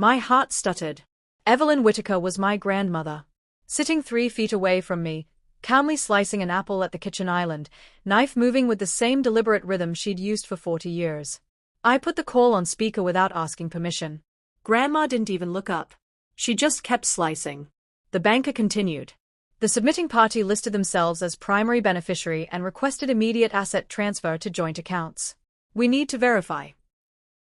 My heart stuttered. Evelyn Whitaker was my grandmother. Sitting 3 feet away from me, calmly slicing an apple at the kitchen island, knife moving with the same deliberate rhythm she'd used for 40 years. I put the call on speaker without asking permission. Grandma didn't even look up. She just kept slicing. The banker continued. The submitting party listed themselves as primary beneficiary and requested immediate asset transfer to joint accounts. We need to verify.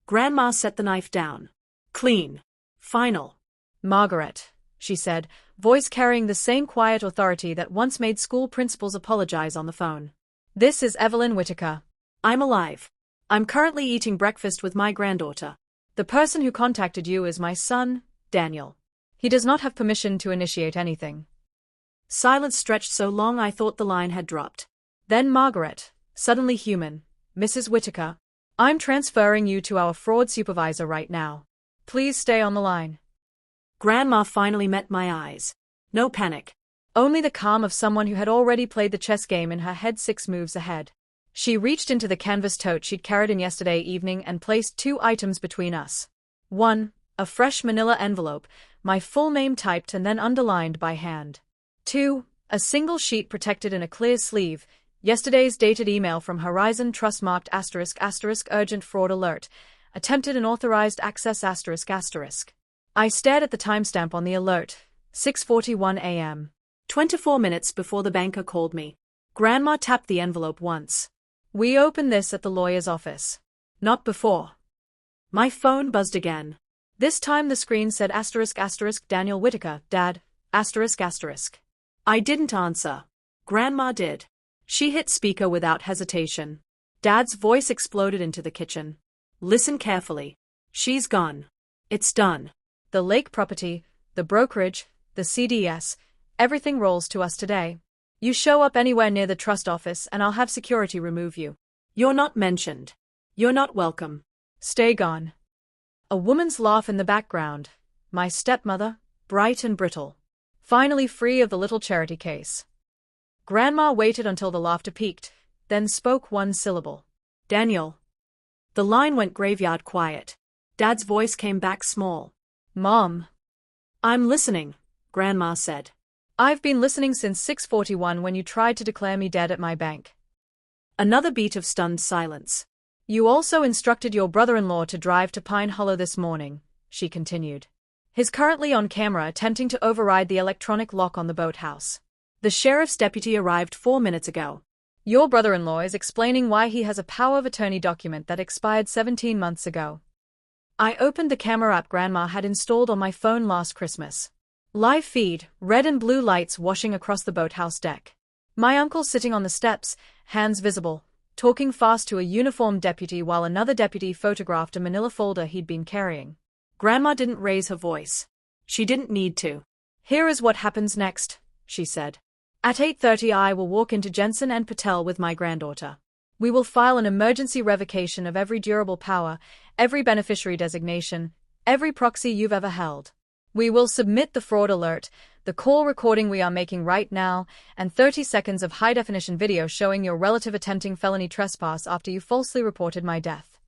Grandma set the knife down. Clean. Final. Margaret, she said, voice carrying the same quiet authority that once made school principals apologize on the phone. This is Evelyn Whitaker. I'm alive. I'm currently eating breakfast with my granddaughter. The person who contacted you is my son, Daniel. He does not have permission to initiate anything. Silence stretched so long I thought the line had dropped. Then Margaret, suddenly human, Mrs. Whitaker, I'm transferring you to our fraud supervisor right now. Please stay on the line. Grandma finally met my eyes. No panic. Only the calm of someone who had already played the chess game in her head 6 moves ahead. She reached into the canvas tote she'd carried in yesterday evening and placed 2 items between us. 1, a fresh manila envelope, my full name typed and then underlined by hand. 2, a single sheet protected in a clear sleeve, yesterday's dated email from Horizon Trust marked **** urgent fraud alert, attempted unauthorized access ***. I stared at the timestamp on the alert, 6:41 a.m. 24 minutes before the banker called me. Grandma tapped the envelope once. We opened this at the lawyer's office. Not before. My phone buzzed again. This time the screen said ***, Daniel Whitaker, Dad, ***. I didn't answer. Grandma did. She hit speaker without hesitation. Dad's voice exploded into the kitchen. Listen carefully. She's gone. It's done. The lake property, the brokerage, the CDS, everything rolls to us today. You show up anywhere near the trust office and I'll have security remove you. You're not mentioned. You're not welcome. Stay gone. A woman's laugh in the background. My stepmother, bright and brittle. Finally free of the little charity case. Grandma waited until the laughter peaked, then spoke 1 syllable. Daniel. The line went graveyard quiet. Dad's voice came back small. Mom. I'm listening, Grandma said. I've been listening since 6:41 when you tried to declare me dead at my bank. Another beat of stunned silence. You also instructed your brother-in-law to drive to Pine Hollow this morning, she continued. He's currently on camera attempting to override the electronic lock on the boathouse. The sheriff's deputy arrived 4 minutes ago. Your brother-in-law is explaining why he has a power of attorney document that expired 17 months ago. I opened the camera app Grandma had installed on my phone last Christmas. Live feed, red and blue lights washing across the boathouse deck. My uncle sitting on the steps, hands visible, talking fast to a uniformed deputy while another deputy photographed a manila folder he'd been carrying. Grandma didn't raise her voice. She didn't need to. Here is what happens next, she said. At 8:30 I will walk into Jensen and Patel with my granddaughter. We will file an emergency revocation of every durable power, every beneficiary designation, every proxy you've ever held. We will submit the fraud alert, the call recording we are making right now, and 30 seconds of high-definition video showing your relative attempting felony trespass after you falsely reported my death.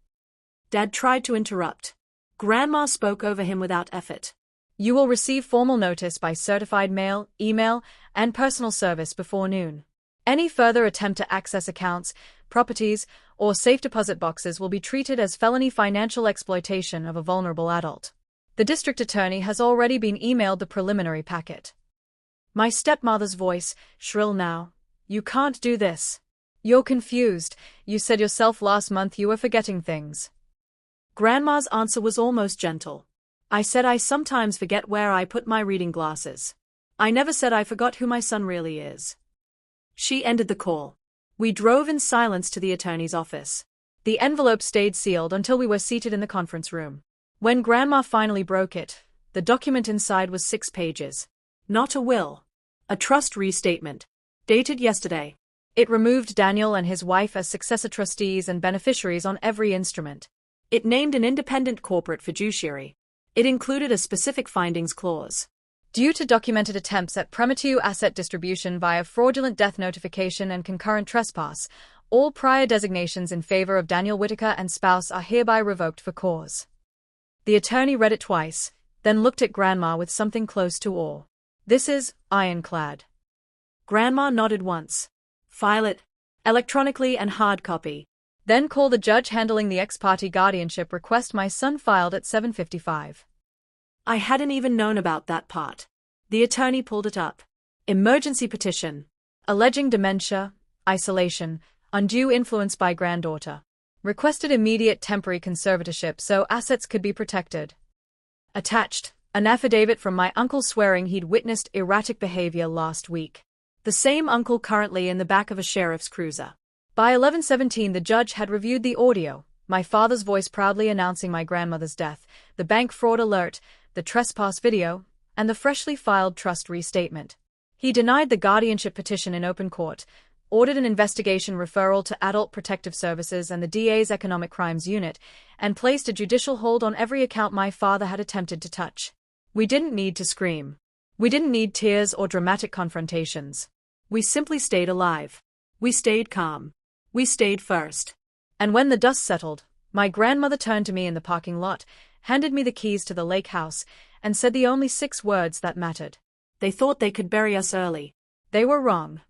Dad tried to interrupt. Grandma spoke over him without effort. You will receive formal notice by certified mail, email, and personal service before noon. Any further attempt to access accounts, properties, or safe deposit boxes will be treated as felony financial exploitation of a vulnerable adult. The district attorney has already been emailed the preliminary packet. My stepmother's voice, shrill now. You can't do this. You're confused. You said yourself last month you were forgetting things. Grandma's answer was almost gentle. I said I sometimes forget where I put my reading glasses. I never said I forgot who my son really is. She ended the call. We drove in silence to the attorney's office. The envelope stayed sealed until we were seated in the conference room. When Grandma finally broke it, the document inside was 6 pages. Not a will. A trust restatement. Dated yesterday. It removed Daniel and his wife as successor trustees and beneficiaries on every instrument. It named an independent corporate fiduciary. It included a specific findings clause. Due to documented attempts at premature asset distribution via fraudulent death notification and concurrent trespass, all prior designations in favor of Daniel Whitaker and spouse are hereby revoked for cause. The attorney read it twice, then looked at Grandma with something close to awe. This is ironclad. Grandma nodded once. File it electronically and hard copy. Then call the judge handling the ex parte guardianship request my son filed at 7:55. I hadn't even known about that part. The attorney pulled it up. Emergency petition. Alleging dementia, isolation, undue influence by granddaughter. Requested immediate temporary conservatorship so assets could be protected. Attached, an affidavit from my uncle swearing he'd witnessed erratic behavior last week. The same uncle currently in the back of a sheriff's cruiser. By 11:17 the judge had reviewed the audio, my father's voice proudly announcing my grandmother's death, the bank fraud alert, the trespass video, and the freshly filed trust restatement. He denied the guardianship petition in open court, ordered an investigation referral to Adult Protective Services and the DA's Economic Crimes Unit, and placed a judicial hold on every account my father had attempted to touch. We didn't need to scream. We didn't need tears or dramatic confrontations. We simply stayed alive. We stayed calm. We stayed first. And when the dust settled, my grandmother turned to me in the parking lot, handed me the keys to the lake house, and said the only 6 words that mattered. They thought they could bury us early. They were wrong.